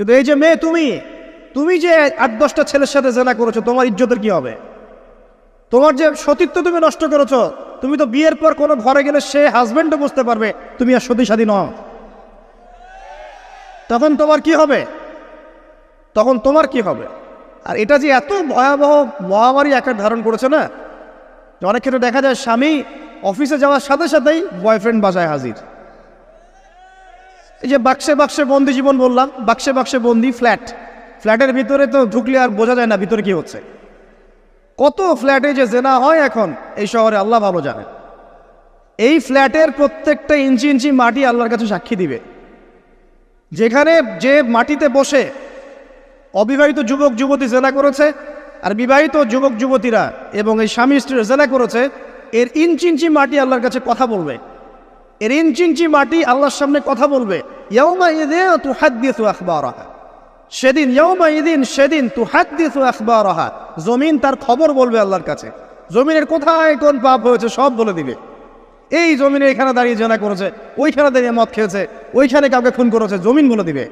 কিন্তু এই যে মেয়ে, তুমি যে 8-10টা ছেলের সাথে জেনা করেছো, তোমার ইজ্জতের কি হবে? তোমার যে সতীত্ব তুমি নষ্ট করেছো। তুমি তো বিয়ের পর কোনো ঘরে গেলে সে হাজবেন্ডও বুঝতে পারবে তুমি আর সতীসাধী নও। তখন তোমার কি হবে? আর এটা যে এত ভয়াবহ মহামারী আকার ধারণ করেছে না, যে অনেক ক্ষেত্রে দেখা যায় স্বামী অফিসে যাওয়ার সাথে সাথেই বয়ফ্রেন্ড বাসায় হাজির। এই যে বাক্সে বাক্সে বন্দি জীবন বললাম, বাক্সে বাক্সে বন্দি ফ্ল্যাটের ভিতরে তো ঢুকলে আর বোঝা যায় না ভিতরে কি হচ্ছে। কত ফ্ল্যাটে যে জেনা হয় এখন এই শহরে আল্লাহ ভালো জানে। এই ফ্ল্যাটের প্রত্যেকটা ইঞ্চি ইঞ্চি মাটি আল্লাহর কাছে সাক্ষী দিবে। যেখানে যে মাটিতে বসে অবিবাহিত যুবক যুবতী জেনা করেছে আর বিবাহিত যুবক যুবতীরা এবং এই স্বামী স্ত্রীরা জেনা করেছে, এর ইঞ্চি ইঞ্চি মাটি আল্লাহর কাছে কথা বলবে। এর ইঞ্চি ইঞ্চি মাটি আল্লাহর সামনে কথা বলবে। ইয়াউমাইযিন তুহাদ্দিসু আখবারাহা, সেদিন তুহাদ্দিসু আখবারাহা, জমিন তার খবর বলবে আল্লাহর কাছে। জমিনের কোথায় কোন পাপ হয়েছে সব বলে দিবে। এই জমিনে এখানে দাঁড়িয়ে জেনা করেছে, ওইখানে দাঁড়িয়ে মদ খেয়েছে, ওইখানে কাউকে খুন করেছে, জমিন বলে দিবে।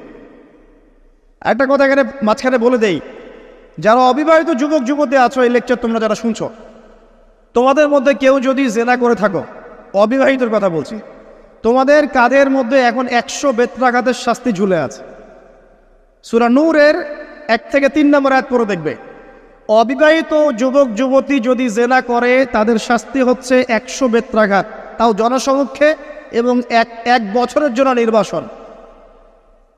একটা কথা এখানে মাঝখানে বলে দেই, যারা অবিবাহিত যুবক যুবতী আছো, এই লেকচার তোমরা যারা শুনছো, তোমাদের মধ্যে কেউ যদি জেনা করে থাকো, অবিবাহিতর কথা বলছি, তোমাদের কাঁধের মধ্যে এখন 100 বেত্রাঘাতের শাস্তি ঝুলে আছে। সূরা নূরের 1 থেকে 3 নম্বর আয়াত পড়ে দেখবে, অবিবাহিত যুবক যুবতী যদি জেনা করে তাদের শাস্তি হচ্ছে 100 বেত্রাঘাত, তাও জনসমক্ষে, এবং এক বছরের জন্য নির্বাসন।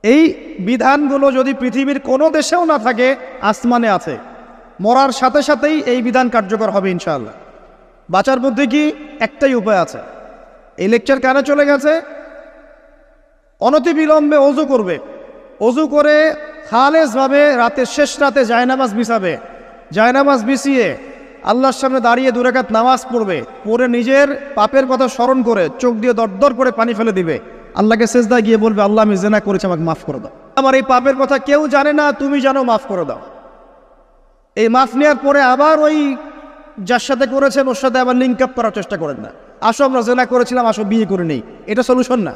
এই বিধানগুলো যদি পৃথিবীর কোনো দেশেও না থাকে, আসমানে আছে। মরার সাথে সাথেই এই বিধান কার্যকর হবে ইনশাআল্লাহ। বাঁচার মধ্যে কি একটাই উপায় আছে। এই লেকচার কানে চলে গেছে, অনতিবিলম্বে ওযু করবে। ওযু করে খালেসভাবে রাতের শেষ রাতে জায়নামাজ বিছাবে। জায়নামাজ বিছিয়ে আল্লাহর সামনে দাঁড়িয়ে 2 রাকাত নামাজ পড়বে। পড়ে নিজের পাপের কথা স্মরণ করে চোখ দিয়ে দরদর করে পানি ফেলে দিবে। আল্লাহকে সেজদায় গিয়ে বলবে, আল্লাহ আমি জেনা করেছি, আমাকে মাফ করে দাও। আমার এই পাপের কথা কেউ জানে না, তুমি জানো, মাফ করে দাও। এই মাফ নেওয়ার পরে আবার ওই যার সাথে করেছেন ওর সাথে আবার লিঙ্ক আপ করার চেষ্টা করেন না। আসো আমরা জেনা করেছিলাম, আসো বিয়ে করে নেই, এটা সলিউশন না।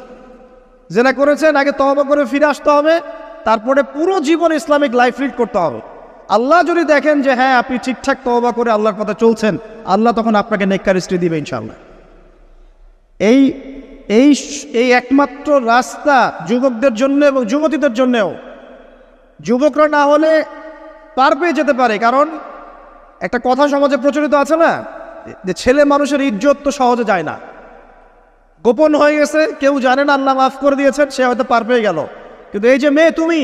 জেনা করেছেন, আগে তওবা করে ফিরে আসতে হবে, তারপরে পুরো জীবন ইসলামিক লাইফ লিড করতে হবে। আল্লাহ যদি দেখেন যে হ্যাঁ আপনি ঠিকঠাক তওবা করে আল্লাহর কথা চলছেন, আল্লাহ তখন আপনাকে নেককার স্ত্রী দিবে ইনশাআল্লাহ। এই একমাত্র রাস্তা যুবকদের জন্য এবং যুবতীদের জন্যও। যুবকরা না হলে পার পেয়ে যেতে পারে, কারণ একটা কথা সমাজে প্রচলিত আছে না, যে ছেলে মানুষের ইজ্জত তো সহজে যায় না, গোপন হয়ে গেছে, কেউ জানে না, আল্লাহ মাফ করে দিয়েছেন, সে হয়তো পার পেয়ে গেল। কিন্তু এই যে মেয়ে, তুমি